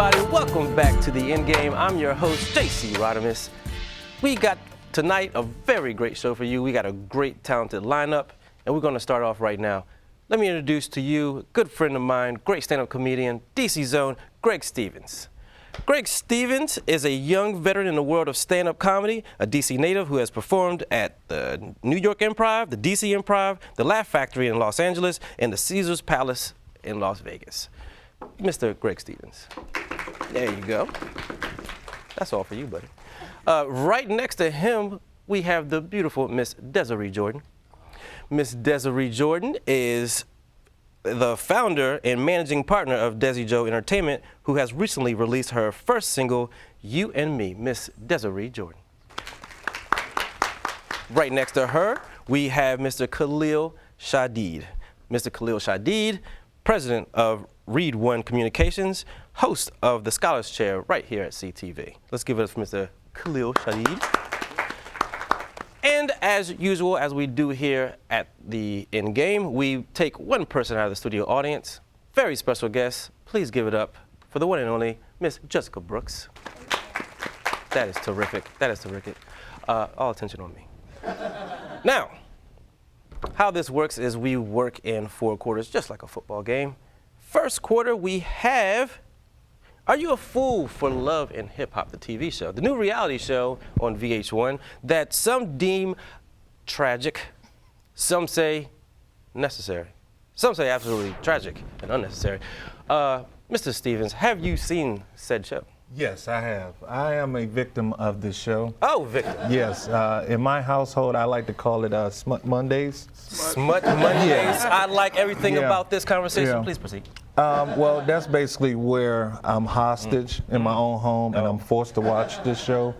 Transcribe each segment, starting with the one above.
everybody. Welcome back to the End Game. I'm your host, Rademas. We got tonight a very great show for you. We got a great, talented lineup, and we're going to start off right now. Let me introduce to you a good friend of mine, great stand-up comedian, DC Zone, Greg Stevens. Greg Stevens is a young veteran in the world of stand-up comedy, a DC native who has performed at the New York Improv, the DC Improv, the Laugh Factory in Los Angeles, and the Caesars Palace in Las Vegas. Mr. Greg Stevens. There you go. That's all for you, buddy. Right next to him, we have the beautiful Miss Desiree Jordan. Miss Desiree Jordan is the founder and managing partner of Desi Joe Entertainment, who has recently released her first single, You and Me, Miss Desiree Jordan. Right next to her, we have Mr. Khalil Shadeedeed. Mr. Khalil Shadeedeed, president of Read One Communications, host of the Scholars Chair right here at CTV. Let's give it up for Mr. Khalil Shadeedeed. And as usual, as we do here at the End Game, we take one person out of the studio audience. Very special guest. Please give it up for the one and only Miss Jessica Brooks. That is terrific. That is terrific. All attention on me. Now, how this works is we work in 4 quarters, just like a football game. First quarter, we have Are You a Fool for Love and Hip Hop, the TV show, the new reality show on VH1 that some deem tragic, some say necessary, some say absolutely tragic and unnecessary. Mr. Stevens, have you seen said show? Yes, I have. I am a victim of this show. Oh, victim. Yes. In my household, I like to call it Smut Mondays. Smut Mondays. Yeah. I like everything about this conversation. Yeah. Please proceed. Well, that's basically where I'm hostage in my own home, and I'm forced to watch this show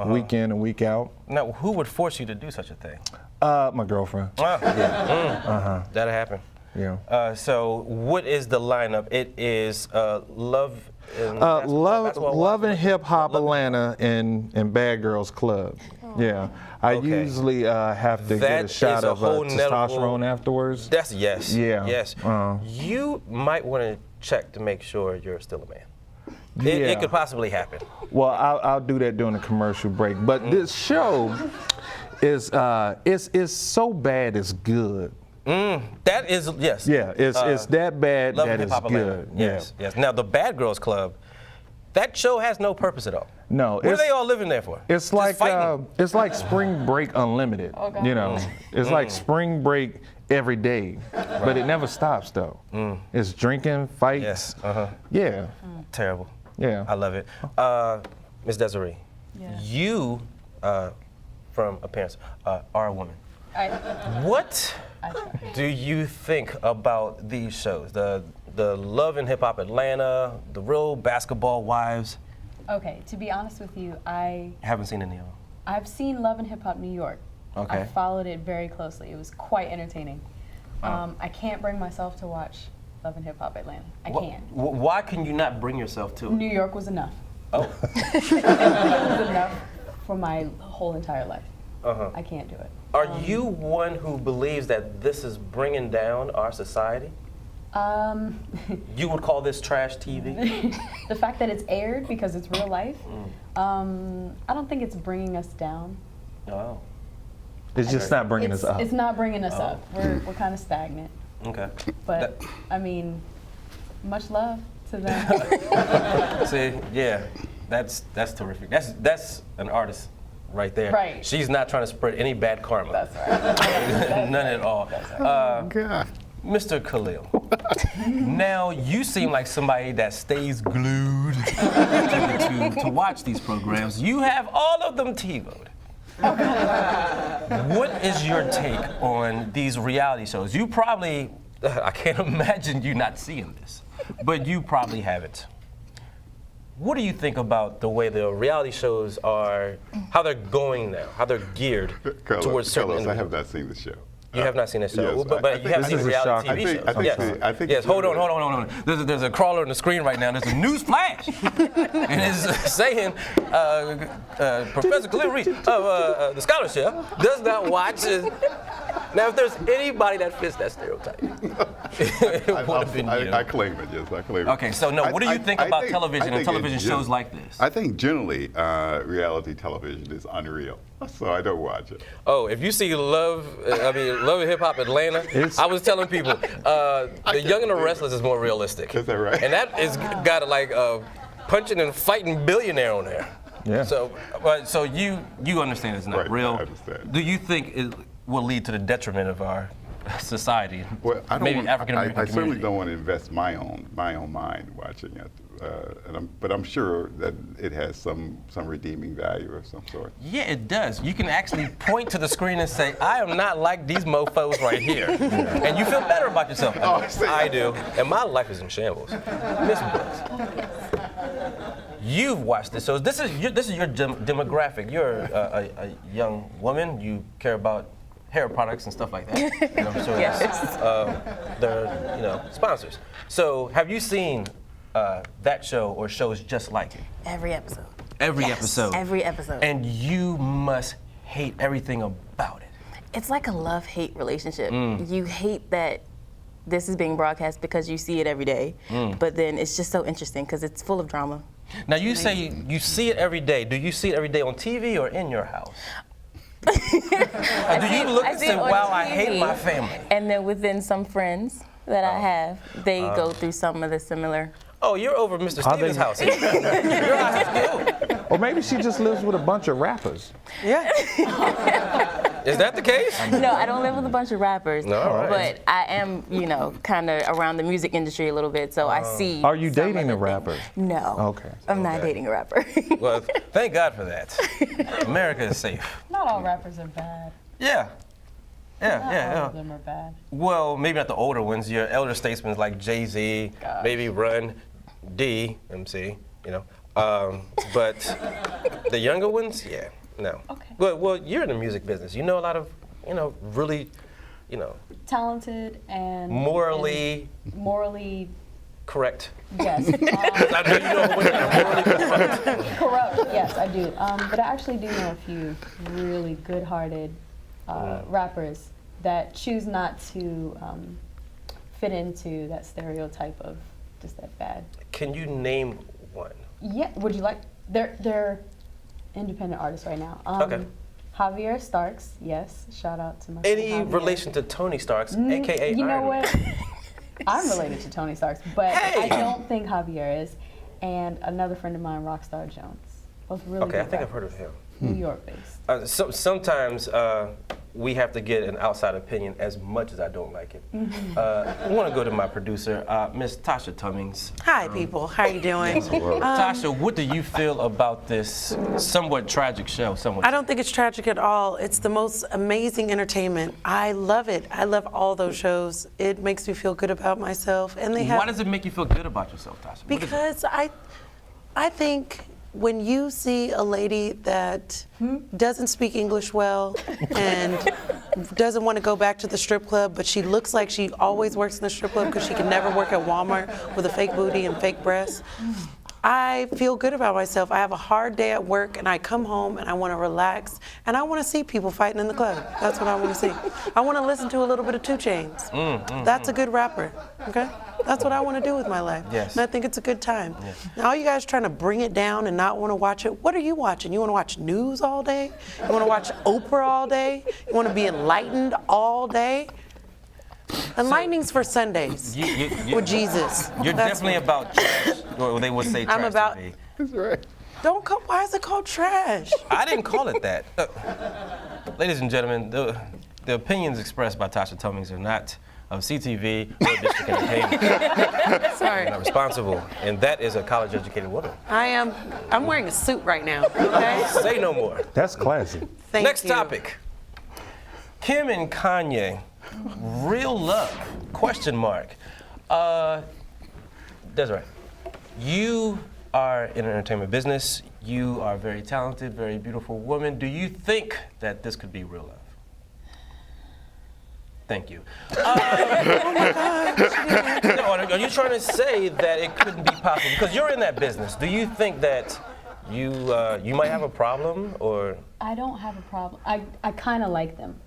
week in and week out. Now, who would force you to do such a thing? My girlfriend. Yeah. That'll happen. Yeah. So, what is the lineup? It is Love and Love and Hip Hop Atlanta and Bad Girls Club. Oh. Yeah. I usually have to get a shot of testosterone afterwards. That's yes. Yeah. Yes. You might want to check to make sure you're still a man. It could possibly happen. Well, I'll do that during the commercial break. But this show is so bad it's good. That is, yes. Yeah, it's that bad that it's good. Yes, yes. Now, the Bad Girls Club, that show has no purpose at all. No. What are they all living there for? It's like Spring Break Unlimited. Oh, God. You know, it's like Spring Break every day, but it never stops though. It's drinking, fights. Yes. Yeah. Terrible. Yeah. I love it. Ms. Desiree, you, from appearance, are a woman. What do you think about these shows? The Love and Hip Hop Atlanta, the Real Basketball Wives? Okay, to be honest with you, I haven't seen any of them. I've seen Love and Hip Hop New York. Okay. I followed it very closely. It was quite entertaining. I can't bring myself to watch Love and Hip Hop Atlanta. I can't. Why can you not bring yourself to it? New York was enough. Oh. It was enough for my whole entire life. I can't do it. Are you one who believes that this is bringing down our society? You would call this trash TV? The fact that it's aired because it's real life, I don't think it's bringing us down. Oh. It's just not bringing us up. It's not bringing us up. We're kind of stagnant. Okay. But, I mean, much love to them. See, yeah, that's terrific. That's an artist. Right there. Right. She's not trying to spread any bad karma. That's right. None at all. God. Mr. Khalil, now you seem like somebody that stays glued to the tube to watch these programs. You have all of them TiVo'd. What is your take on these reality shows? You probably, I can't imagine you not seeing this, but you probably haven't. What do you think about the way the reality shows are, how they're going now, how they're geared towards certain individuals? I have not seen the show. You have not seen the show, Yes, but you have seen reality TV shows. I think yes, hold on. There's a crawler on the screen right now. There's a news flash, and it's saying Professor Khalil Reese of the Scholarship does not watch. Now, if there's anybody that fits that stereotype, it would have been you. I claim it, yes, I claim it. Okay, so no, what do you think about television and television shows like this? I think generally reality television is unreal, so I don't watch it. Oh, if you see Love and Hip Hop Atlanta, I was telling people, The Young and the Restless is more realistic. Is that right? And that is got like a punching and fighting billionaire on there. Yeah. So you understand it's not Right, real. I understand. Do you think it will lead to the detriment of our society? Well, I don't maybe want, African American I community. certainly don't want to invest my own mind watching it, but I'm sure that it has some redeeming value of some sort. Yeah, it does. You can actually point to the screen and say, I am not like these mofos right here. And you feel better about yourself. I do. And my life is in shambles. Miss Brooks, you've watched this. So this is your demographic. You're a young woman. You care about hair products and stuff like that. You know, so Yes. they're sponsors. So have you seen that show or shows just like it? Every episode. Every Yes, episode. Every episode. And you must hate everything about it. It's like a love-hate relationship. You hate that this is being broadcast because you see it every day, but then it's just so interesting because it's full of drama. Now you say you see it every day. Do you see it every day on TV or in your house? Do you look and say, wow, I hate my family? And then within some friends that I have, they go through some of the similar. Oh, you're over Mr. Are Stevens' they- house. Your house is Or maybe she just lives with a bunch of rappers. Yeah. Is that the case? No, I don't live with a bunch of rappers, No, all right. but I am, kind of around the music industry a little bit, so I see. Are you some of dating the a rapper? things. No. Okay. I'm not dating a rapper. Well, thank God for that. America is safe. Not all rappers are bad. Yeah. Yeah, Not yeah, all yeah. of them are bad. Well, maybe not the older ones. Your elder statesmen like Jay-Z, maybe Run DMC, but the younger ones, yeah, no. Okay. Well, you're in the music business. You know a lot of, really, Talented and morally and morally, correct. yes. I know you know what you're morally correct. Corrupt, yes, I do. But I actually do know a few really good-hearted rappers that choose not to fit into that stereotype of just that bad. Can you name one? Yeah, would you like? They're independent artists right now. Okay. Javier Starks, yes. Shout out to my Any friend Javier. relation to Tony Starks, aka You know Iron Man? what? I'm related to Tony Starks, but Hey! I don't think Javier is. And another friend of mine, Rockstar Jones. Both really Okay, I good think I've rappers. heard of him. New York based. Sometimes we have to get an outside opinion as much as I don't like it. I want to go to my producer, Miss Tasha Tummings. Hi, people. How you doing? Tasha, what do you feel about this somewhat tragic show? I don't think it's tragic at all. It's the most amazing entertainment. I love it. I love all those shows. It makes me feel good about myself, and they have. Why does it make you feel good about yourself, Tasha? What is it? Because I think when you see a lady that doesn't speak English well and doesn't want to go back to the strip club, but she looks like she always works in the strip club because she can never work at Walmart with a fake booty and fake breasts, I feel good about myself. I have a hard day at work and I come home and I want to relax and I want to see people fighting in the club. That's what I want to see. I want to listen to a little bit of 2 Chainz. That's a good rapper, okay? That's what I want to do with my life. Yes. And I think it's a good time. Yes. Now, all you guys trying to bring it down and not want to watch it, what are you watching? You want to watch news all day? You want to watch Oprah all day? You want to be enlightened all day? Enlightening's for Sundays with Jesus. You're That's definitely me. about trash, or they would say trash I'm about- to me. That's right. Don't call, why is it called trash? I didn't call it that. Ladies and gentlemen, the opinions expressed by Tasha Tummings are not of CTV or District Entertainment. Sorry. I'm not responsible, and that is a college-educated woman. I'm wearing a suit right now, okay? Say no more. That's classy. Thank Next you. topic. Kim and Kanye, real love, question mark. Desiree, you are in an entertainment business. You are a very talented, very beautiful woman. Do you think that this could be real love? Thank you. No, are you trying to say that it couldn't be possible? Because you're in that business. Do you think that you might have a problem, or? I don't have a problem. I kind of like them.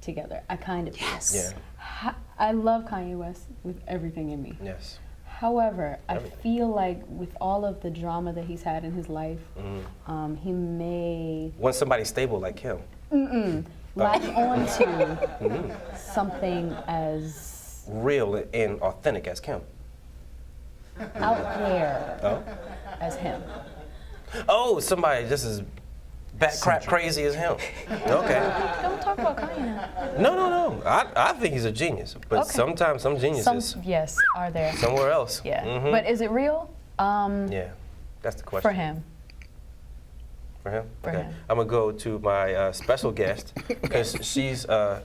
together. I kind of do. Yes. Yeah. I love Kanye West with everything in me. Yes. However, I feel like with all of the drama that he's had in his life, he may Want somebody stable like him. latch on to something as Real and authentic as Kim. out there Oh. as him. Oh, somebody just as bat crap crazy as him. Okay. Don't talk about Kanye now. No. I think he's a genius, but Okay. sometimes some geniuses Yes, are there. somewhere else. Yeah. Mhm. But is it real? Yeah, that's the question. For him. For him? For Okay. him. I'm going to go to my special guest because she's a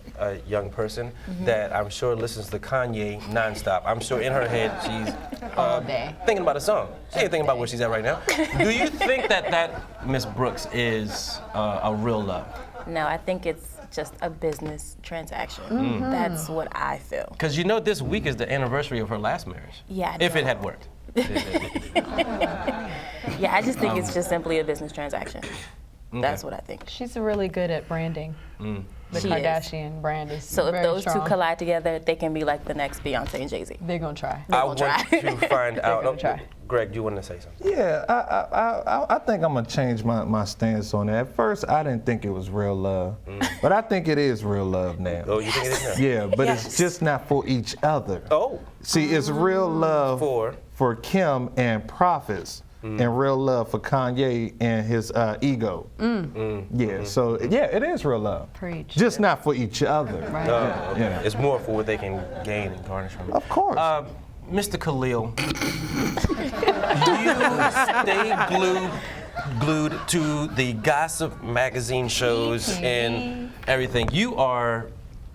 young person that I'm sure listens to Kanye nonstop. I'm sure in her head she's All day. thinking about a song. She ain't thinking about where she's at right now. Do you think that Miss Brooks is a real love? No, I think it's just a business transaction. That's what I feel. Because you know this week is the anniversary of her last marriage. Yeah, I If it know. had worked. Yeah, I just think it's just simply a business transaction. That's what I think. She's really good at branding. The She is. Kardashian brand is So if very those two strong. collide together, they can be like the next Beyonce and Jay-Z. They're gonna try. I gonna want try. to find out. gonna try. Greg, you wanted to say something? Yeah, I think I'm gonna change my stance on that. At first, I didn't think it was real love, but I think it is real love now. Oh, you think it is now? Yeah, but Yes. it's just not for each other. Oh. See, it's real love For Kim and Prophets, and real love for Kanye and his ego. Yeah, so yeah, it is real love. Preach. Just not for each other. Right. Oh, okay. Yeah. It's more for what they can gain and garnish from it. Of course. Mr. Khalil, do you stay glued to the gossip magazine shows and everything? You are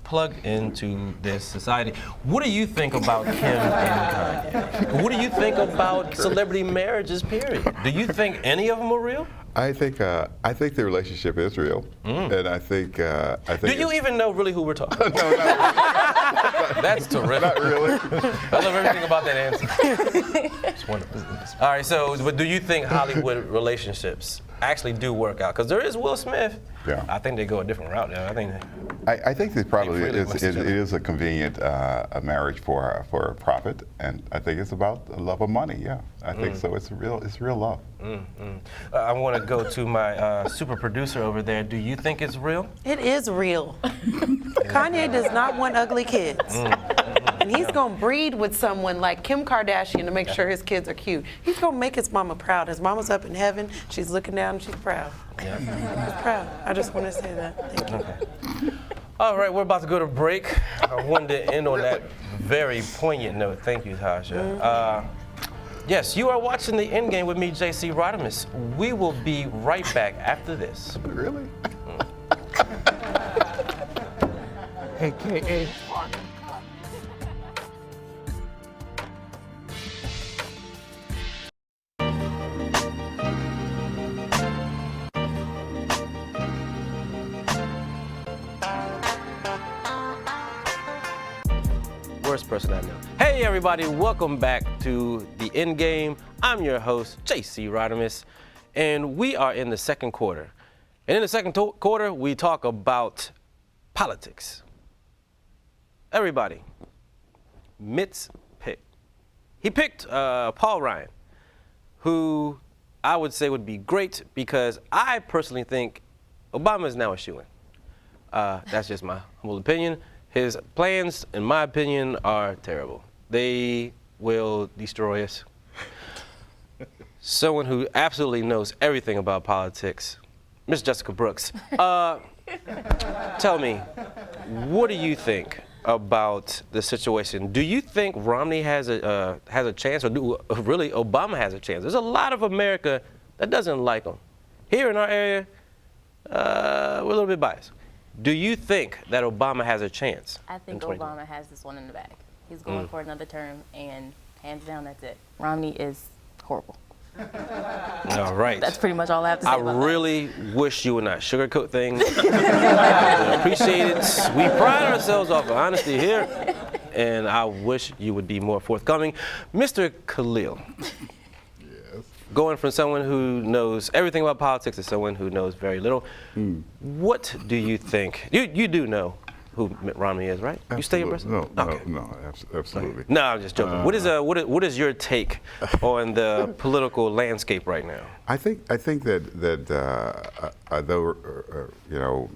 plugged into this society. What do you think about Kim and Kanye? What do you think about celebrity marriages, period? Do you think any of them are real? I think the relationship is real, and I think Do you even know really who we're talking about? No, That's terrific. not really. I love everything about that answer. It's wonderful. All right, so but do you think Hollywood relationships actually do work out? Because there is Will Smith. Yeah. I think they go a different route now. I think this probably They really is, bless it each other. is a convenient a marriage for a profit, and I think it's about the love of money. Yeah, I think so. It's real love. I want to go to my super producer over there. Do you think it's real? It is real. Kanye does not want ugly kids. And he's going to breed with someone like Kim Kardashian to make sure his kids are cute. He's going to make his mama proud. His mama's up in heaven. She's looking down and she's proud. Yeah. She's proud. I just want to say that. Thank you. All right, we're about to go to break. I wanted to end on that very poignant note. Thank you, Tasha. Yes, you are watching the End Game with me, JC Rademas. We will be right back after this. Really? AKA. Worst person I know. Hey everybody, welcome back to the End Game. I'm your host, JC Rademas, and we are in the second quarter. And in the second quarter, we talk about politics. Everybody, Mitt's pick. He picked Paul Ryan, who I would say would be great because I personally think Obama is now a shoo-in. That's just my humble opinion. His plans, in my opinion, are terrible. They will destroy us. Someone who absolutely knows everything about politics, Miss Jessica Brooks. Tell me, what do you think about the situation? Do you think Romney has a chance, or really Obama has a chance? There's a lot of America that doesn't like him. Here in our area, we're a little bit biased. Do you think that Obama has a chance? I think in 2020? Obama has this one in the bag. He's going for another term, and hands down, that's it. Romney is horrible. All right. That's pretty much all I have to say I about that. really wish you would not sugarcoat things. I appreciate it. We pride ourselves off of honesty here, and I wish you would be more forthcoming. Mr. Khalil. Going from someone who knows everything about politics to someone who knows very little, what do you think? You do know who Mitt Romney is, right? You stay abreast? No, Okay. no, absolutely. No, I'm just joking. What is your take on the political landscape right now? I think that although you know,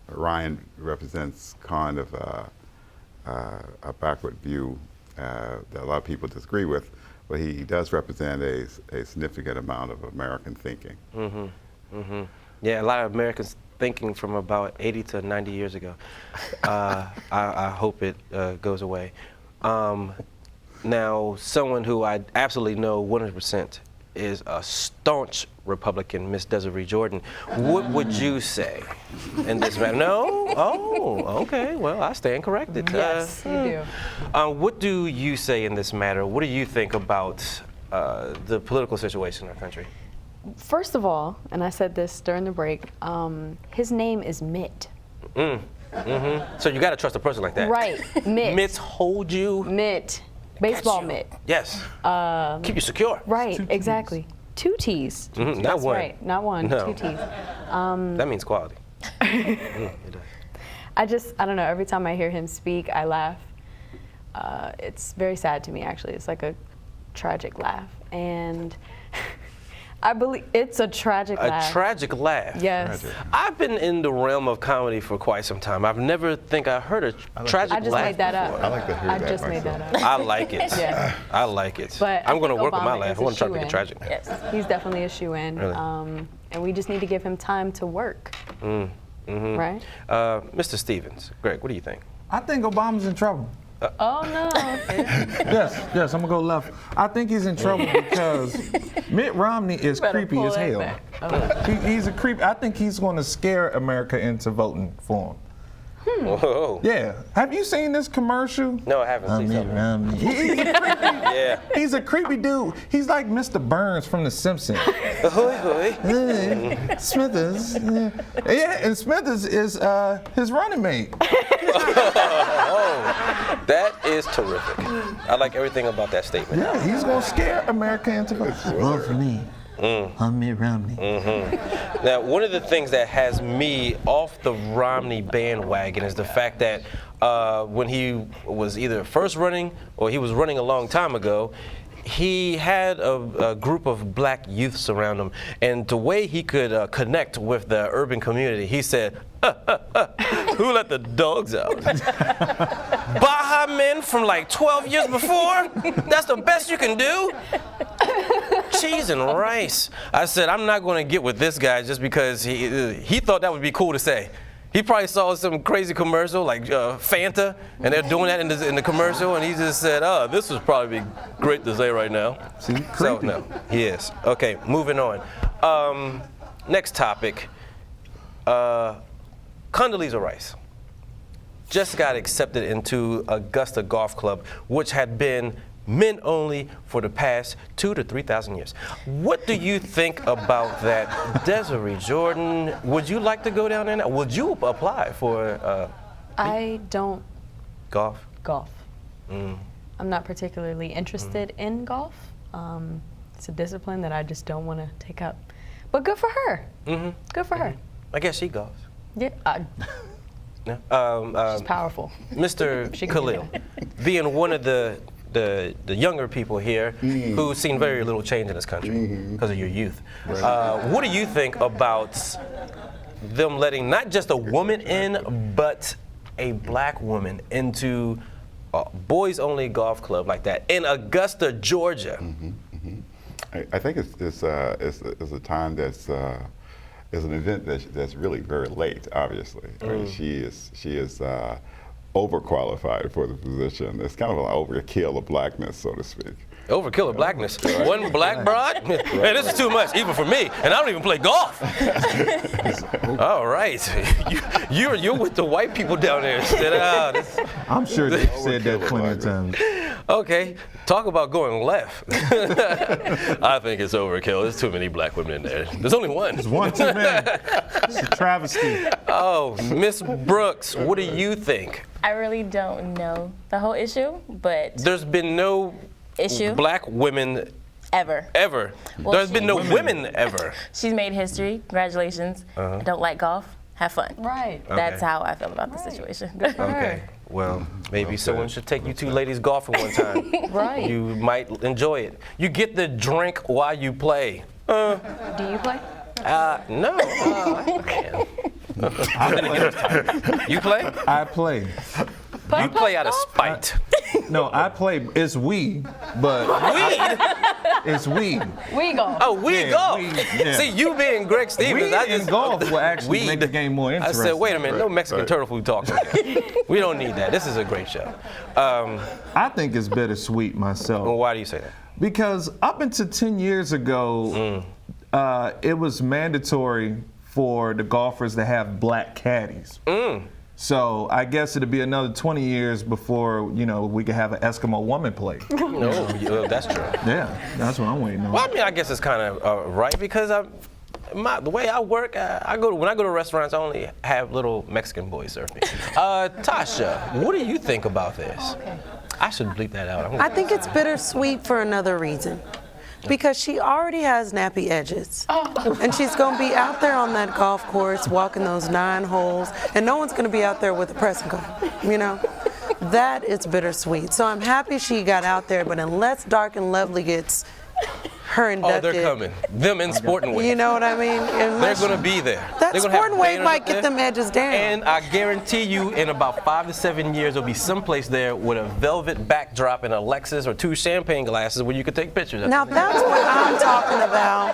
Ryan represents kind of a backward view that a lot of people disagree with, but he does represent a significant amount of American thinking. Yeah, a lot of Americans thinking from about 80 to 90 years ago. I hope it goes away. Now, someone who I absolutely know 100% is a staunch Republican, Miss Desiree Jordan. What would you say in this matter? No? Oh, okay. Well, I stand corrected. Yes, you do. What do you say in this matter? What do you think about the political situation in our country? First of all, and I said this during the break, his name is Mitt. So you got to trust a person like that. Right, Mitt. Mitts hold you. Mitt. Baseball you. mitt. Yes. Keep you secure. Right, exactly. 2 T's. Not That's one. right, not one, No. 2 T's. That means quality. It does. I don't know, every time I hear him speak, I laugh. It's very sad to me, actually. It's like a tragic laugh. And I believe it's a tragic laugh. A tragic laugh. Yes. I've been in the realm of comedy for quite some time. I've never think I heard a tragic laugh. I just made that up. before. I like to hear I that just made myself. that up. I like it. Yeah. I like it. But I'm going to work with my Obama laugh. is I want to try to a make it shoo-in. tragic. Yes. He's definitely a shoe-in. Really? And we just need to give him time to work. Right? Mr. Stevens, Greg, what do you think? I think Obama's in trouble. Oh, no. Yes, I'm gonna go left. I think he's in trouble because Mitt Romney is Better creepy pull as that hell. back. Okay. He's a creep. I think he's gonna scare America into voting for him. Whoa. Yeah. Have you seen this commercial? No, I haven't seen Mitt something. Romney. He's a creepy. Yeah. He's a creepy dude. He's like Mr. Burns from The Simpsons. Ahoy, hoy. Smithers. Yeah, and Smithers is his running mate. Oh, that is terrific. I like everything about that statement. Yeah, he's gonna scare America into voting. Vote for me. I'm Mitt Romney. Now, one of the things that has me off the Romney bandwagon is the fact that when he was either first running or he was running a long time ago, he had a group of black youths around him, and the way he could connect with the urban community, he said, who let the dogs out? Baja men from like 12 years before? That's the best you can do? Cheese and rice. I said, I'm not going to get with this guy just because he thought that would be cool to say. He probably saw some crazy commercial like Fanta, and they're doing that in the commercial, and he just said, oh, this would probably be great to say right now. See, So, creepy. no, he is. Okay, moving on. Next topic. Condoleezza Rice just got accepted into Augusta Golf Club, which had been men only for the past 2,000 to 3,000 years. What do you think about that? Desiree Jordan, would you like to go down there now? Would you apply for I don't golf? golf. I'm not particularly interested in golf. It's a discipline that I just don't want to take up. But good for her. Good for her. I guess she golfs. Yeah, No? she's powerful. Mr. She can do Khalil, being one of the younger people here who've seen very little change in this country because of your youth, what do you think about them letting not just a woman in, but a black woman into a boys-only golf club like that in Augusta, Georgia? I think it's a time that's is an event that's really very late. Obviously, I mean, she is overqualified for the position. It's kind of an overkill of blackness, so to speak. Overkill of blackness. One black broad? Man, this is too much, even for me, and I don't even play golf. All right. You're with the white people down there. I'm sure they've said that plenty of times. Okay, talk about going left. I think it's overkill. There's too many black women in there. There's only one. There's one too many. It's a travesty. Oh, Miss Brooks, what do you think? I really don't know the whole issue, but There's been no issue black women ever. ever. Well, There's been no women ever. She's made history. Congratulations. I don't like golf. have fun. Right. That's Okay. how I feel about the Right. situation. Okay. Well, maybe someone should take you two ladies golfing one time. Right. You might enjoy it. You get the drink while you play. Do you play? No. Man. You play? I play. You play out of spite. No, I play. It's weed, but Weed? it's weed. We go. Oh, weed Yeah, golf. weed, yeah. See, you being Greg Stevens, Weed I and just golf will actually weed. make the game more I interesting. said, wait a minute, no Mexican right. turtle food talk. We don't need that. This is a great show. I think it's bittersweet myself. Well, why do you say that? Because up until 10 years ago, it was mandatory for the golfers to have black caddies. So I guess it'll be another 20 years before, we could have an Eskimo woman play. No, that's true. Yeah, that's what I'm waiting on. Well, I mean, I guess it's kind of right because the way I work, when I go to restaurants, I only have little Mexican boys serve me. Tasha, what do you think about this? I should bleep that out. I think it's bittersweet for another reason. Because she already has nappy edges. And she's going to be out there on that golf course walking those 9 holes, and no one's going to be out there with a pressing gun, That is bittersweet. So I'm happy she got out there, but unless Dark and Lovely gets her inducted. Oh, they're coming. Them in sporting weight. You know what I mean? They're Unless going to be there. that They're gonna have sporting weight banners might up get there. them edges down. And I guarantee you, in about 5 to 7 years, there'll be someplace there with a velvet backdrop and a Lexus or 2 champagne glasses where you could take pictures. Now that's what I'm talking about.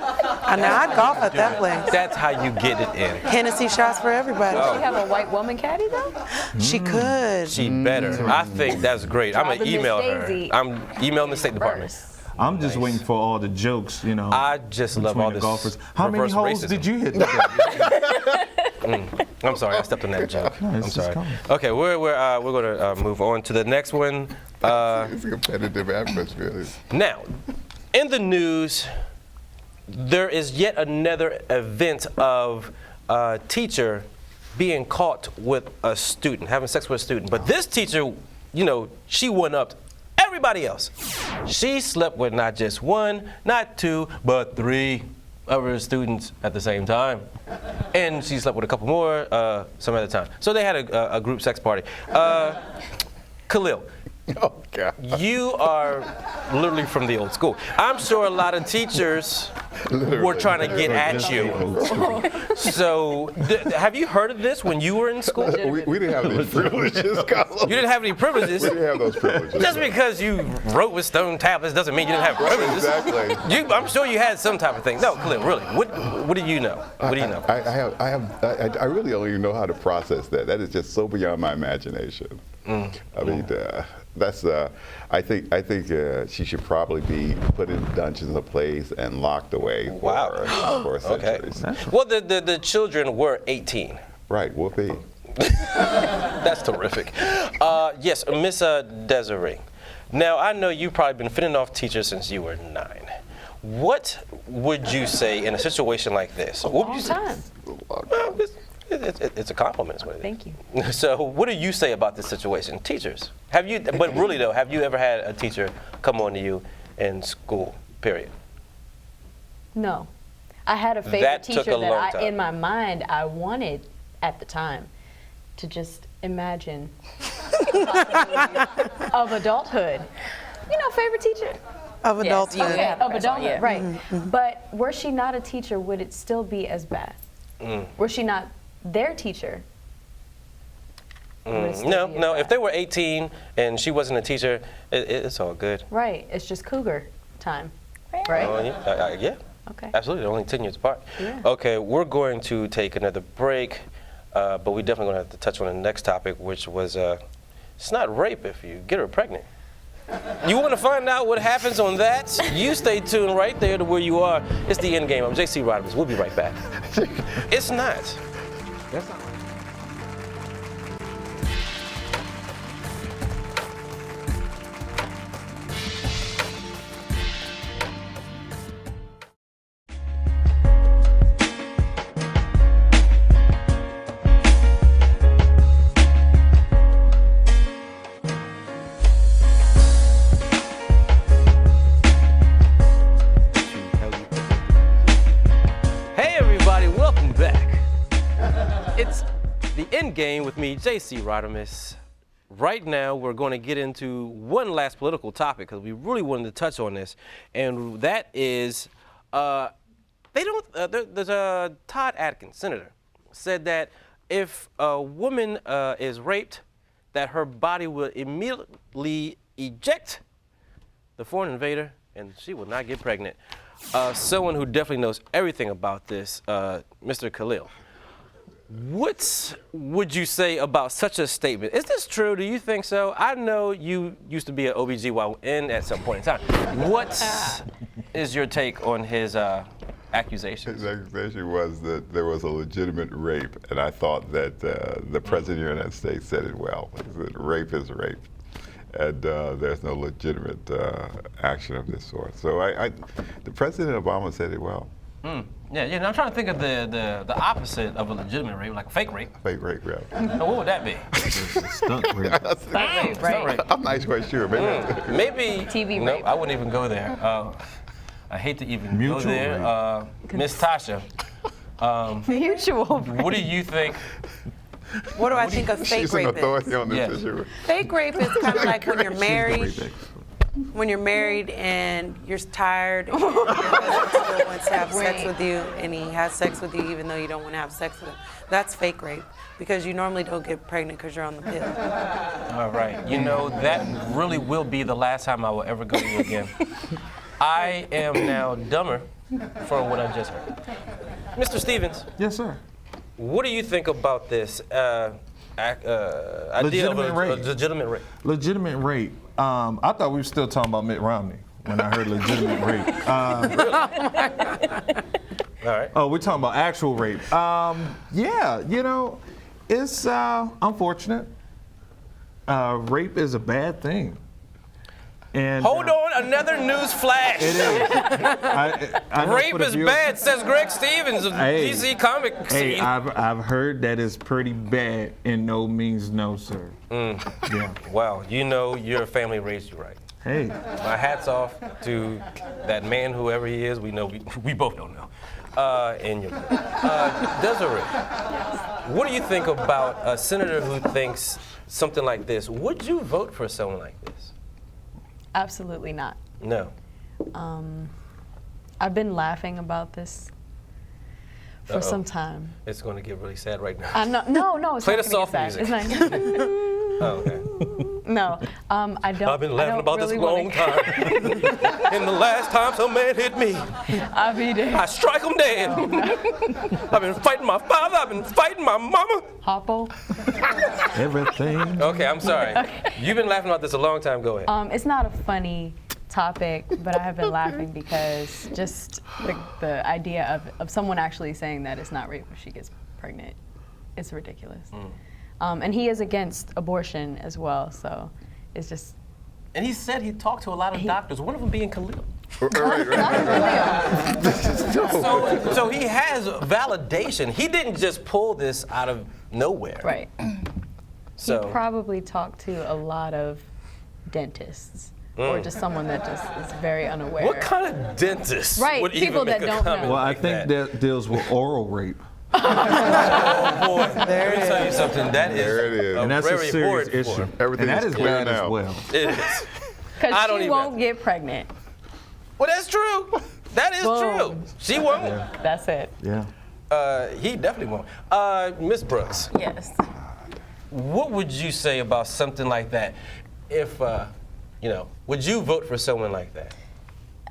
Now I'd golf at that place. That's how you get it in. Hennessy shots for everybody. Does she have a white woman caddy though? She could. She better. I think that's great. I'm going to Driving Miss email her. Daisy. I'm emailing the State Department. I'm just waiting for all the jokes, I just love between all the this golfers. How many reverse holes racism. did you hit today? I'm sorry, I stepped on that joke. I'm it's just sorry. coming. Okay, we're going to move on to the next one. It's a competitive atmosphere. Now, in the news, there is yet another event of a teacher being caught with a student, having sex with a student. But this teacher, she one-upped everybody else. She slept with not just 1, not 2, but 3 of her students at the same time. And she slept with a couple more some other time. So they had a group sex party. Khalil. Oh, God. You are literally from the old school. I'm sure a lot of teachers were trying to get at you. So, have you heard of this when you were in school? We didn't have any privileges, Khalil. You didn't have any privileges. We didn't have those privileges. Just because you wrote with stone tablets doesn't mean you didn't have privileges. Exactly. I'm sure you had some type of thing. No, Khalil, really. What do you know? What do you know? I really don't even know how to process that. That is just so beyond my imagination. I mean, I think she should probably be put in dungeons of place and locked away for Okay. centuries. Well, the children were 18. Right, whoopee. That's terrific. Yes, Miss Desiree. Now, I know you've probably been fending off teachers since you were 9. What would you say in a situation like this? What would you say? Time. Well, it's a compliment, is what it is. Thank you. So, what do you say about this situation? Teachers, have you ever had a teacher come on to you in school, period? No. I had a favorite That took teacher a long that time. in my mind, I wanted at the time to just imagine the possibility of adulthood. Favorite teacher. Of adulthood. Yeah. Of adulthood, Yeah. right. But were she not a teacher, would it still be as bad? Were she not their teacher? would it still be as No. If bad? they were 18 and she wasn't a teacher, it's all good. Right, it's just cougar time, right? Oh, yeah. Okay. Absolutely, they're only 10 years apart. Yeah. Okay, we're going to take another break, but we definitely going to have to touch on the next topic, which was it's not rape if you get her pregnant. You want to find out what happens on that? You stay tuned right there to where you are. It's the End Game. I'm JC Rademas. We'll be right back. It's not. That's not Hey everybody, welcome back. It's the End Game with me, JC Rademas. Right now, we're going to get into one last political topic because we really wanted to touch on this, and that is, there's a Todd Atkins, senator, said that if a woman is raped, that her body will immediately eject the foreign invader, and she will not get pregnant. Someone who definitely knows everything about this, Mr. Khalil. What would you say about such a statement? Is this true? Do you think so? I know you used to be an OBGYN at some point in time. What is your take on his accusations? His accusation was that there was a legitimate rape, and I thought that the President of the United States said it well. He said rape is rape, and there's no legitimate action of this sort. So the President Obama said it well. Yeah, I'm trying to think of the opposite of a legitimate rape, like a fake rape. Fake rape, yeah. Now, what would that be? Stunt rape. Stunt rape. I'm not quite sure. Maybe TV no, rape. I wouldn't even go there. I hate to even Mutual go there. Miss Tasha, Mutual. what do you think? What do I think of fake She's an rape authority is? on this Yes. issue. Fake rape is kind of like when you're married. When you're married and you're tired and your husband still wants to have sex with you and he has sex with you even though you don't want to have sex with him. That's fake rape because you normally don't get pregnant because you're on the pill. All right, you know, that really will be the last time I will ever go to you again. I am now dumber for what I just heard. Mr. Stevens, Yes, sir. what do you think about this idea Legitimate of a rape. legitimate rape? Legitimate rape. I thought we were still talking about Mitt Romney when I heard legitimate rape. All right. Oh, we're talking about actual rape. Yeah, you know, it's unfortunate. Rape is a bad thing. And Hold on, another news flash. It is. I know Rape for the is viewers- bad, says Greg Stevens of Hey. DC comic Hey, scene. I've heard that it's pretty bad, and no means no, sir. Yeah. Wow, you know your family raised you right. Hey. My hat's off to that man, whoever he is. We know we both don't know. And your Desiree, what do you think about a senator who thinks something like this? Would you vote for someone like this? Absolutely not. No. I've been laughing about this for some time. It's going to get really sad right now. I'm not. No. It's Play not the gonna soft get sad. music. It's not. Oh, okay. No. I don't. I've been laughing about really this long time. And the last time some man hit me, I'll be there. I strike him dead. I've been fighting my father. I've been fighting my mama. Hoppo. Everything. Okay, I'm sorry. You've been laughing about this a long time. Go ahead. It's not a funny topic, but I have been laughing because just the idea of someone actually saying that it's not rape if she gets pregnant, it's ridiculous. And he is against abortion as well, so it's just. And he said he talked to a lot of doctors, one of them being Khalil. So he has validation. He didn't just pull this out of nowhere. Right. So He probably talked to a lot of dentists or just someone that just is very unaware. what kind of dentist Right, would people even make that a don't comment know. Well, I like think that deals with oral rape. Oh boy, let me tell you something. That is There it is. a And that's a very serious horrid issue. form. Everything And that is is clear bad now. as well. It is. I Because don't she even- won't get pregnant. Well, that's true. That is Boom. true. She won't. That's it. Yeah. He definitely won't. Miss Brooks, Yes. what would you say about something like that? If would you vote for someone like that?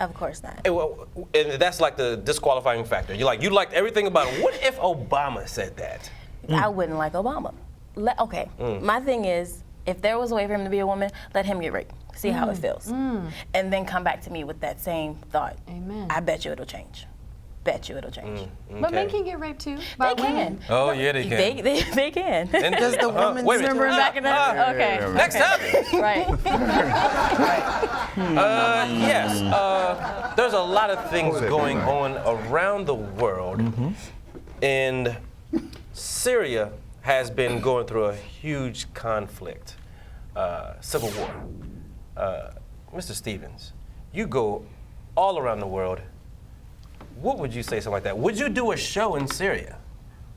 Of course not. And that's like the disqualifying factor. You liked everything about it. What if Obama said that? I wouldn't like Obama. Okay. My thing is, if there was a way for him to be a woman, let him get raped. See how it feels. And then come back to me with that same thought. Amen. I bet you it'll change. Bet you it'll change. But men can get raped too. They By can. women. Oh yeah, they can. They can. And Does the woman wait a minute. Remember back in the okay. Next topic. Right. Yes. There's a lot of things going on around the world, and Syria has been going through a huge conflict, civil war. Mr. Stevens, you go all around the world. What would you say something like that? Would you do a show in Syria?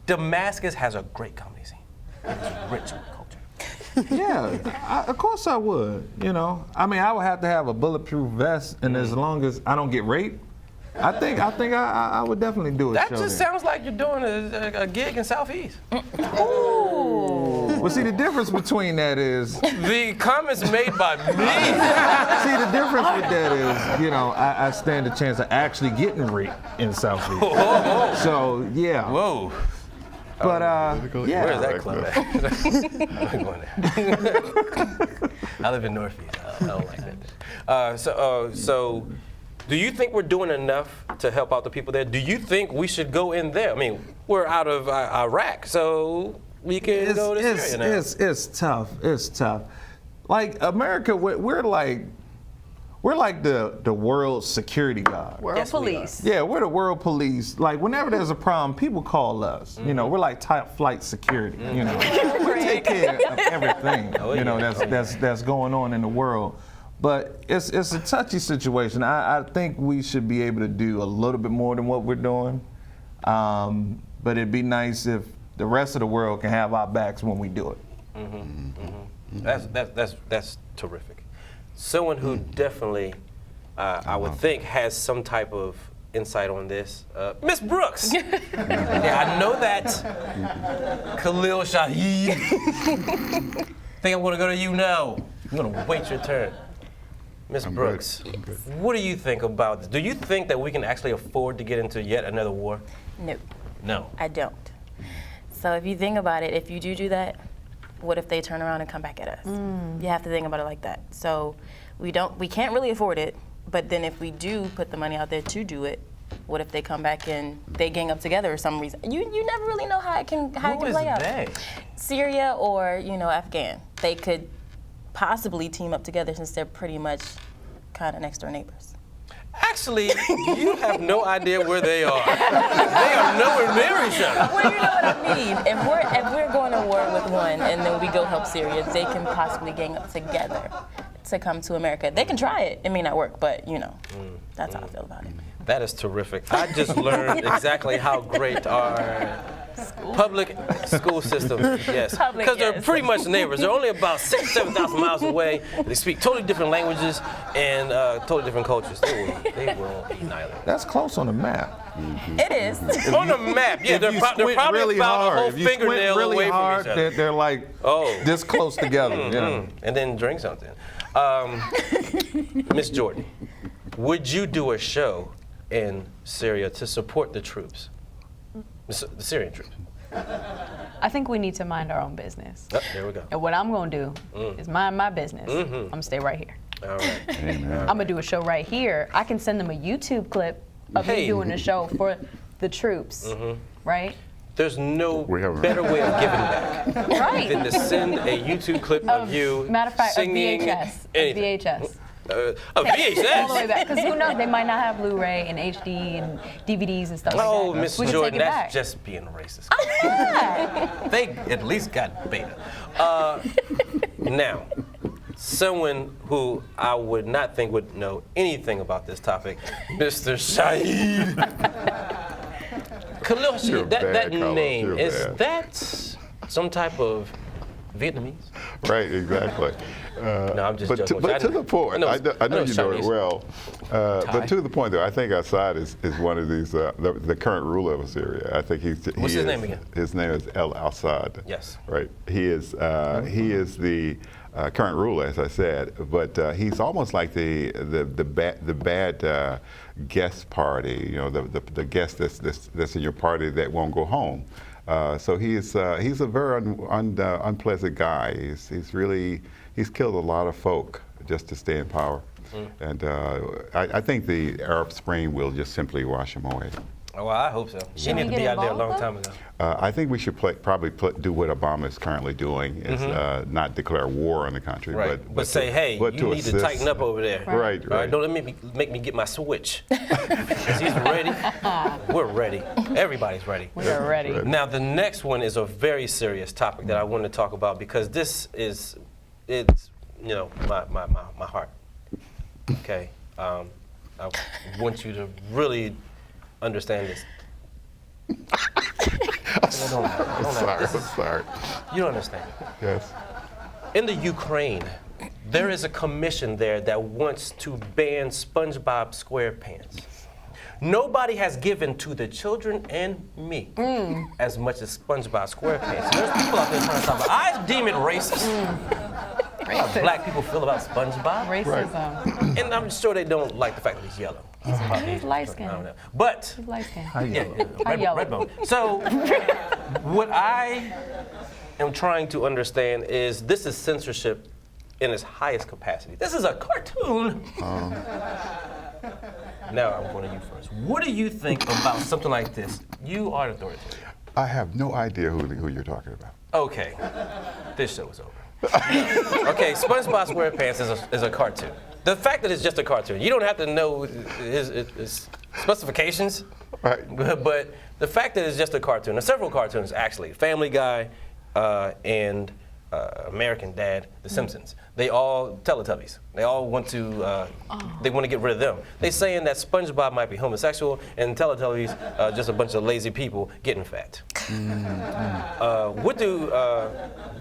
Damascus has a great comedy scene. It's rich with culture. Yeah, of course I would. You know, I mean, I would have to have a bulletproof vest, and as long as I don't get raped, I think I would definitely do a That show just there. sounds like you're doing a gig in Southeast. Well, see, the difference between that is, The comments made by me. see, the difference with that is, you know, I stand a chance of actually getting raped in Southeast. So yeah, Whoa. but yeah. Where's that club at? I'm going there. I live in Northeast. I don't like that. So, do you think we're doing enough to help out the people there? Do you think we should go in there? I mean, we're out of Iraq, so we can go to Syria now. It's tough. It's tough. Like America, we're like the world's security guard. World Yes, we police. Yeah, we're the world police. Like whenever there's a problem, people call us. You know, we're like top flight security. You know, we take care of everything. You know, that's going on in the world. But it's a touchy situation. I think we should be able to do a little bit more than what we're doing. But it'd be nice if the rest of the world can have our backs when we do it. That's terrific. Someone who definitely, I would think, has some type of insight on this, Miss Brooks. Yeah, I know that. Khalil Shadeed. Think I'm gonna go to you now. I'm gonna wait your turn. Miss Brooks, what do you think about this? Do you think that we can actually afford to get into yet another war? No, No. I don't. So if you think about it, if you do that, what if they turn around and come back at us? You have to think about it like that. So we can't really afford it, but then if we do put the money out there to do it, what if they come back and they gang up together or some reason? You never really know how it can play out. They? Syria or Afghan, they could possibly team up together since they're pretty much kind of next door neighbors. Actually, you have no idea where they are. They are nowhere near each other. Well, you know what I mean. If we're going to war with one and then we go help Syria, they can possibly gang up together to come to America. They can try it. It may not work, but that's how I feel about it. That is terrific. I just learned exactly how great our public school system is. Yes, Public, because they're yes. pretty much neighbors. They're only about 6,000 to 7,000 miles away. They speak totally different languages and totally different cultures. They will annihilate. That's close on the map. It is. On the map, yeah, they're probably about a whole if you squint fingernail really away hard, from each other. they're like this close together. You know? And then drink something. Miss Jordan, would you do a show in Syria to support the troops, the Syrian troops? I think we need to mind our own business. Oh, there we go. And what I'm gonna do is mind my business. I'm gonna stay right here. All right. Amen. I'm gonna do a show right here. I can send them a YouTube clip of me Hey. doing a show for the troops, right? There's no We have a- better way of giving back Right. than to send a YouTube clip of you Matter of fact, singing a VHS. anything. A VHS. A All the way VHS? back. Because who knows, they might not have Blu-ray and HD and DVDs and stuff Oh, like that. Miss We can Jordan, take it that's back. just being racist. Yeah. They at least got beta. Now, someone who I would not think would know anything about this topic, Mr. Shadeed. Khalil You're Shadeed, bad, that Khalil. name, You're is bad. that some type of Vietnamese? Right, exactly. No, I'm just but joking. but to the point, I know it's you know it Chinese. well. But Thai. to the point, though, I think Assad is one of these, the current ruler of Syria. I think What's his name again? His name is Assad. Yes. Right. He is the current ruler, as I said, but he's almost like the bad guest party. You know, the guest that's in your party that won't go home. So he's a very unpleasant guy. He's killed a lot of folk just to stay in power. And I think the Arab Spring will just simply wash him away. Oh, well, I hope so. She needed to get be out there a involved, long time ago. I think we should probably do what Obama is currently doing, is not declare war on the country, Right. But say, hey, but you to need to assist. tighten up over there. Right, All right, right. don't let me make me get my switch. 'Cause he's ready. We're ready. Everybody's ready. We are ready. Right. Now, the next one is a very serious topic that I want to talk about because it's my heart. Okay, I want you to really understand this. Sorry. You don't understand. Yes. In the Ukraine, there is a commission there that wants to ban SpongeBob SquarePants. Nobody has given to the children and me as much as SpongeBob SquarePants. There's people out there trying to stop it. I deem it racist. How black people feel about SpongeBob. Racism. And I'm sure they don't like the fact that he's yellow. He's light skinned. I don't know. But, He's light skinned. red bone. So, what I am trying to understand is this is censorship in its highest capacity. This is a cartoon. Now I'm going to you first. What do you think about something like this? You are an authoritative. I have no idea who you're talking about. Okay, this show is over. Okay, SpongeBob SquarePants is a cartoon. The fact that it's just a cartoon, you don't have to know his specifications, Right. but the fact that it's just a cartoon, there's several cartoons actually, Family Guy and American Dad, The Simpsons. They all Teletubbies. They all want to they want to get rid of them. They're saying that SpongeBob might be homosexual and Teletubbies just a bunch of lazy people getting fat. What do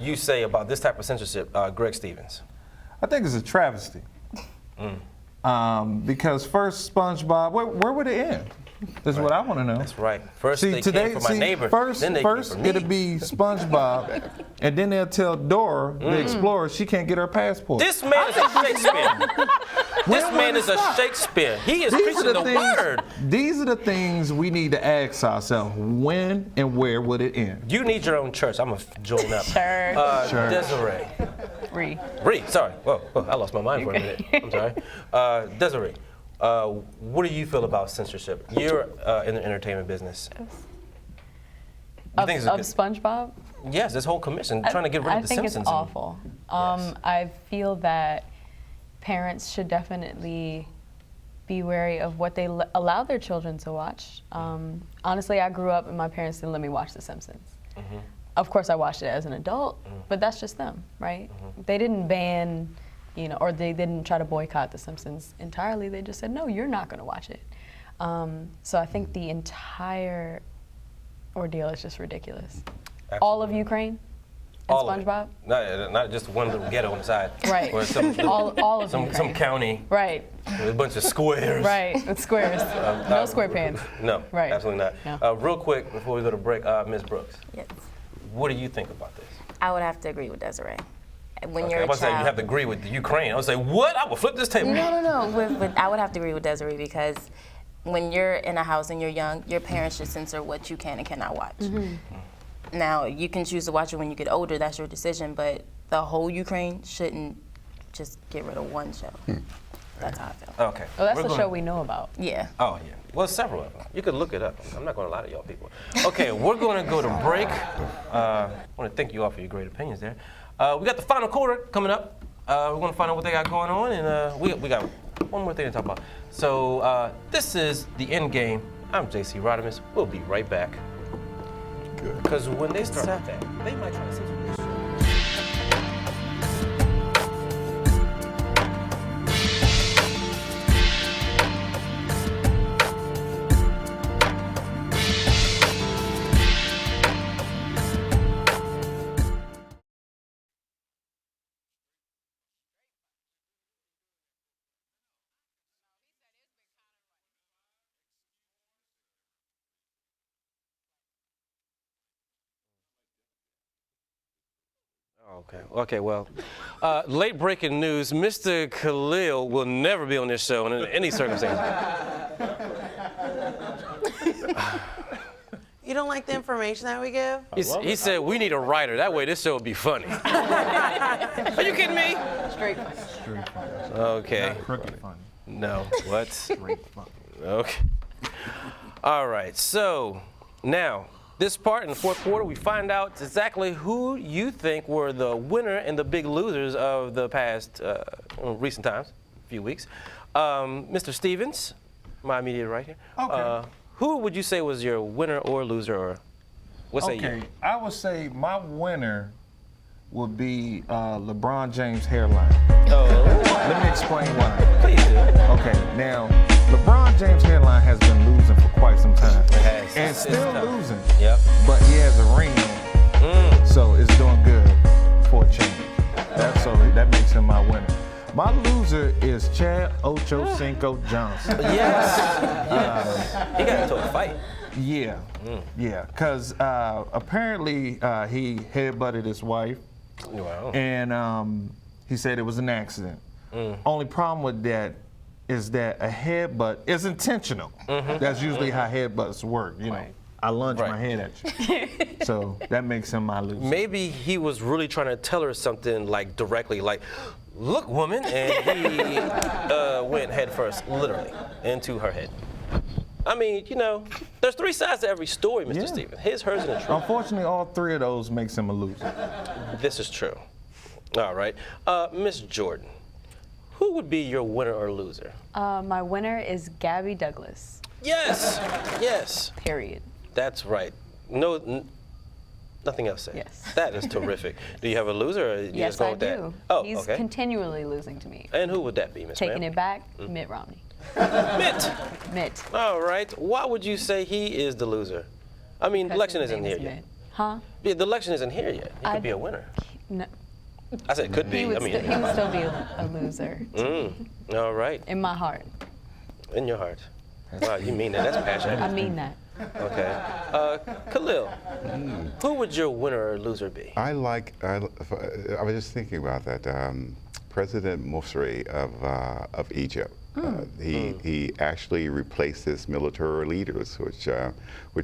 you say about this type of censorship, Greg Stevens? I think it's a travesty. Because first SpongeBob, where would it end? That's what I want to know. That's right. First they came for my neighbor, then they came for me. It'll be SpongeBob, and then they'll tell Dora, the explorer, she can't get her passport. This man is a Shakespeare. This man is a Shakespeare. He is preaching the word. These are the things we need to ask ourselves. When and where would it end? You need your own church. I'm going to join up. Sure. Desiree. Ree. Sorry. Whoa, I lost my mind for a minute. I'm sorry. Desiree, what do you feel about censorship? You're in the entertainment business. Of SpongeBob? Yes, this whole commission trying to get rid of The Simpsons. I think it's awful. I feel that parents should definitely be wary of what they allow their children to watch. Honestly, I grew up and my parents didn't let me watch The Simpsons. Of course, I watched it as an adult, but that's just them, right? They didn't ban, or they didn't try to boycott The Simpsons entirely. They just said, no, you're not going to watch it. So I think the entire ordeal is just ridiculous. Absolutely. All of Ukraine and SpongeBob? Not just one little ghetto on the side. Right. Or all of Ukraine. Some county. Right. With a bunch of squares. Right, with squares. No square pants. No, right. Absolutely not. No. Real quick, before we go to break, Ms. Brooks. Yes. What do you think about this? I would have to agree with Desiree. When Okay, you're I a was saying you child, have to agree with the Ukraine. I would say, what? I will flip this table. No. I would have to agree with Desiree because when you're in a house and you're young, your parents should censor what you can and cannot watch. Now, you can choose to watch it when you get older. That's your decision. But the whole Ukraine shouldn't just get rid of one show. That's how I feel. Okay. Well, that's the show we know about. Yeah. Oh, yeah. Well, several of them. You could look it up. I'm not going to lie to y'all people. Okay, we're going to go to break. I want to thank you all for your great opinions there. We got the final quarter coming up. We're going to find out what they got going on, and we got one more thing to talk about. So this is the End Game. I'm JC Rademas. We'll be right back. Good. Because when they start with that, they might try to censor this show. Okay, well, late breaking news, Mr. Khalil will never be on this show in any circumstance. You don't like the information that we give? He said we need a writer, that way this show will be funny. Are you kidding me? Straight funny. Straight funny. Okay. Not crooked funny. No, what? Straight funny. Okay. All right, so now, this part in the fourth quarter, we find out exactly who you think were the winner and the big losers of the past recent times, few weeks. Mr. Stevens, my immediate right here. Okay. Who would you say was your winner or loser, or what say you? Okay, I would say my winner would be LeBron James' hairline. Oh, Let me explain why. please do. Okay, now, LeBron James' hairline has been losing for quite some time. It has. And It's still tough. losing. Yep. But he has a ring. So it's doing good for a change. That makes him my winner. My loser is Chad Ochocinco Johnson. Yes. He got into a fight. Yeah, because apparently he headbutted his wife, Wow. and he said it was an accident. Only problem with that is that a headbutt is intentional. That's usually how headbutts work, you know. I lunge my head at you. So that makes him my loser. Maybe he was really trying to tell her something like directly, like, look, woman, and he went head first, literally, into her head. I mean, you know, there's three sides to every story, Mr. Stephen. His, hers, and the truth. Unfortunately, all three of those makes him a loser. This is true. All right. Miss Jordan, who would be your winner or loser? My winner is Gabby Douglas. Yes. Yes. Period. That's right. No, nothing else said. Yes. That is terrific. Do you have a loser, or you Yes, just go I with that? do. Oh, He's okay. continually losing to me. And who would that be, Miss Taking Ma'am? it back, Mitt Romney. Mitt. Mitt. All right. Why would you say he is the loser? I mean, the Because election his isn't name here is yet. Mitt. Huh? Yeah, the election isn't here yet. He I- could be a winner. No, I said could be. he would I mean, still be a loser all right. in my heart. In your heart. Wow, you mean that? That's passionate. I mean that. Okay. Khalil, who would your winner or loser be? I was just thinking about that. President Mosri of Egypt. He actually replaced his military leaders, which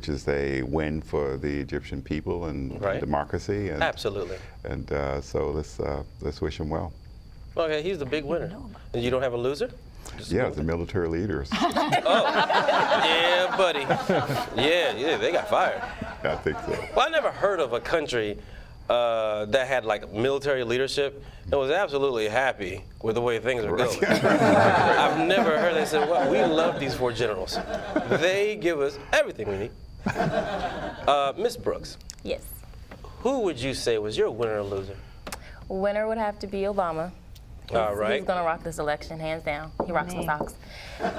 is a win for the Egyptian people and democracy. And, Absolutely. And so let's wish him well. Okay, he's the big winner. And you don't have a loser? Yeah, the military leaders. Yeah, buddy. Yeah, they got fired. I think so. Well, I never heard of a country that had like military leadership and was absolutely happy with the way things are going. I've never heard they said, well, we love these four generals. They give us everything we need. Miss Brooks, Yes. who would you say was your winner or loser? Winner would have to be Obama. All right. He's gonna rock this election, hands down. He rocks my socks.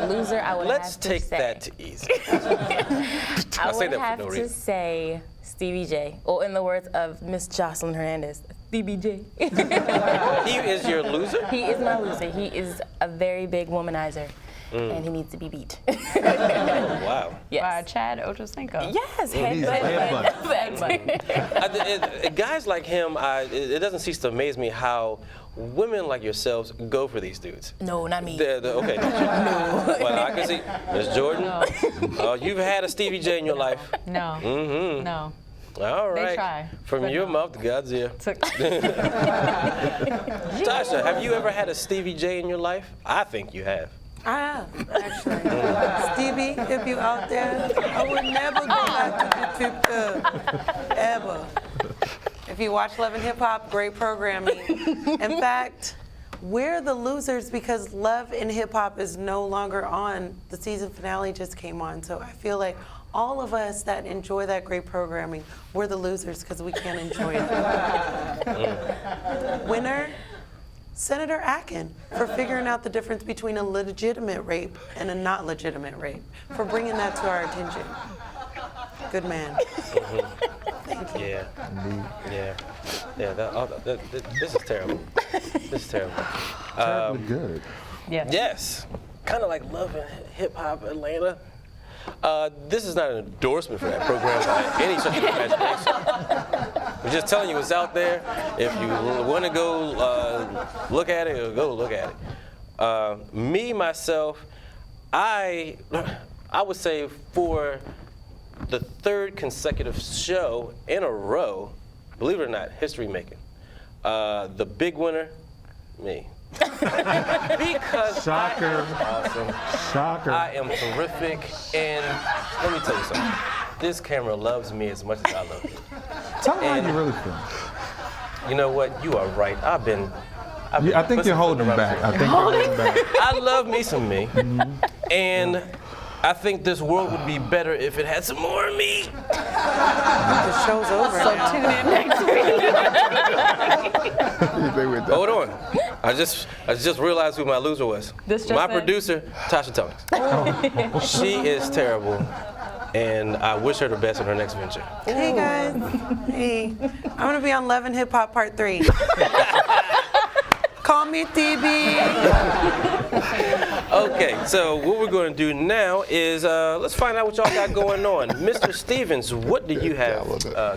Loser, I would Let's have to take say. that to easy. I say would that for have no to reason. say Stevie J, or in the words of Miss Jocelyn Hernandez, Stevie J. He is your loser? He is my loser. He is a very big womanizer, and he needs to be beat. Wow. Yes. Chad Ochocinco. Yes, Guys like him, it doesn't cease to amaze me how women like yourselves go for these dudes. No, not me. Okay. No. Well, I can see. Miss Jordan, you've had a Stevie J in your life. No. Mm-hmm. No. All right. try, From but your no. mouth to God's ear. Tasha, have you ever had a Stevie J in your life? I think you have. I have, actually. Stevie, if you out there, I would never go back to the strip club, ever. If you watch Love and Hip Hop, great programming. In fact, we're the losers because Love and Hip Hop is no longer on. The season finale just came on, so I feel like all of us that enjoy that great programming, we're the losers because we can't enjoy it. Winner? Senator Akin for figuring out the difference between a legitimate rape and a not legitimate rape, for bringing that to our attention. Good man. Thank you. Yeah. This is terrible. This is terrible. Terribly good. Yeah. Yes. Kind of like Love and Hip Hop Atlanta. This is not an endorsement for that program by any stretch of the imagination. We're just telling you it's out there. If you want to go look at it, go look at it. Me, myself, I would say for the third consecutive show in a row, believe it or not, history making, the big winner, me. Because Shocker. awesome. Shocker. I am terrific, and let me tell you something. This camera loves me as much as I love you. Tell me how you really feel. You know what? You are right. I've been I think you're holding back. I love me some me, and I think this world would be better if it had some more of me. The show's over now. Tune in next week. Hold on. I just realized who my loser was. This just my in? producer, Tasha Tellings. She is terrible. and I wish her the best in her next venture. Hey guys. Hey. I'm gonna be on Love and Hip Hop Part 3. Call me TB. Okay, so what we're going to do now is let's find out what y'all got going on. Mr. Stevens, what do you have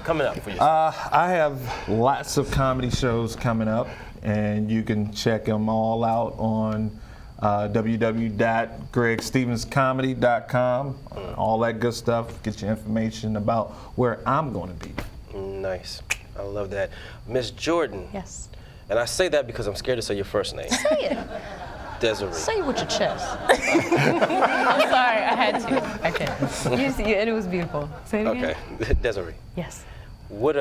coming up for yourself? I have lots of comedy shows coming up, and you can check them all out on www.gregstevenscomedy.com. All that good stuff. Get your information about where I'm going to be. Nice. I love that. Miss Jordan. Yes. And I say that because I'm scared to say your first name. Say it. Desiree. Say it with your chest. I'm sorry, I had to. Okay. You see, and it was beautiful. Say it again. Okay. Desiree. Yes. What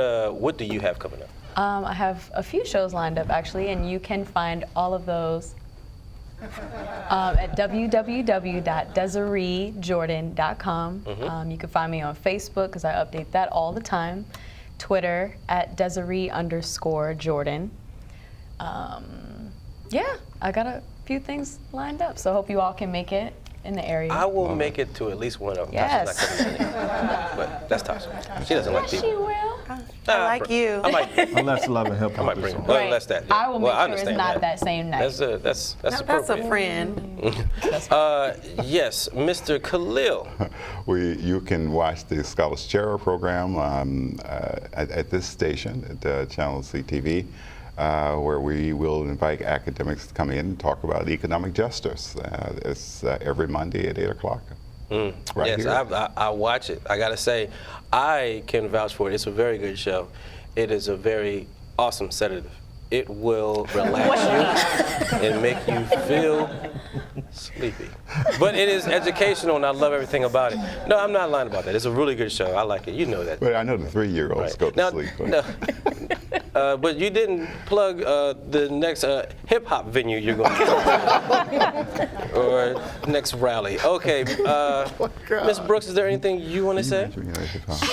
do you have coming up? I have a few shows lined up actually, and you can find all of those at www.desireejordan.com. You can find me on Facebook because I update that all the time. Twitter at Desiree_Jordan. Yeah, I got a few things lined up, so I hope you all can make it in the area. I will make it to at least one of them. Yes. Tasha's not coming today. But that's Tasha. She doesn't like She people. will. I like you. I might Unless Love and Hip I Hop. might is bring on. it. Well, that's that. I will make Well, I sure it's understand not that same night. That's That's appropriate. a friend. Yes, Mr. Khalil. You can watch the Scholars Chair program at this station, at Channel CTV, where we will invite academics to come in and talk about economic justice. It's every Monday at 8 o'clock. Right Yes, here. I watch it. I gotta say, I can vouch for it. It's a very good show. It is a very awesome sedative. It will relax you and make you feel sleepy. But it is educational, and I love everything about it. No, I'm not lying about that. It's a really good show. I like it. You know that. But I know the 3-year-olds Right. go to Now, sleep. no. But you didn't plug the next hip hop venue you're going to or next rally. Okay, Ms. Brooks, is there anything you want to say?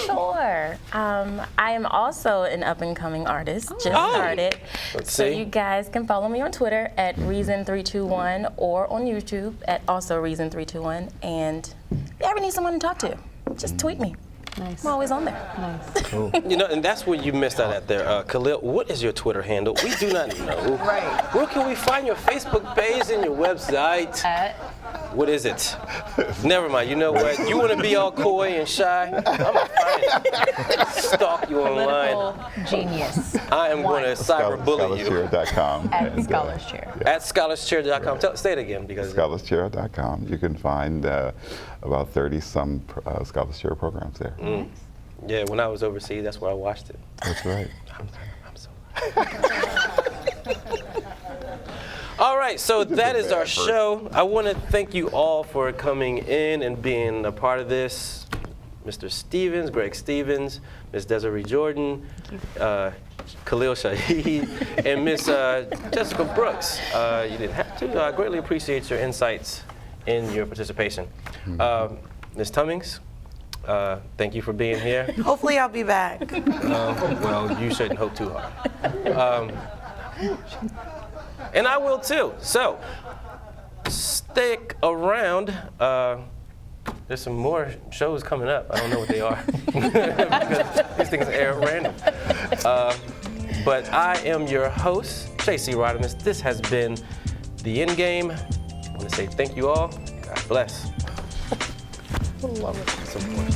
Sure. I am also an up-and-coming artist. Just started. Let's So see. you guys can follow me on Twitter at Reason321 or on YouTube at also Reason321. And if you ever need someone to talk to, just tweet me. Nice. I'm always on there. Nice. You know, and that's what you missed out at there. Khalil, what is your Twitter handle? We do not know. Right. Where can we find your Facebook page and your website? At What is it? Never mind. You know what? You want to be all coy and shy? I'm going to find it. Stalk you online. Political Genius. I am going to cyberbully you. Scholarchair.com. At Scholars Chair. At scholarchair.com. Say it again because Scholarchair.com. You can find about 30-some Scholars Chair programs there. yeah, when I was overseas, that's where I watched it. That's right. I'm so. All right, so that is our show. I want to thank you all for coming in and being a part of this. Mr. Stevens, Greg Stevens, Ms. Desiree Jordan, Khalil Shadeedeed, and Miss Jessica Brooks. You didn't have to. I greatly appreciate your insights in your participation. Ms. Tummings, thank you for being here. Hopefully I'll be back. Well, you shouldn't hope too hard. And I will too. So, stick around. There's some more shows coming up. I don't know what they are because these things air at random. But I am your host, J.C. Rademas. This has been The End Game. I want to say thank you all. God bless. I love it. So much.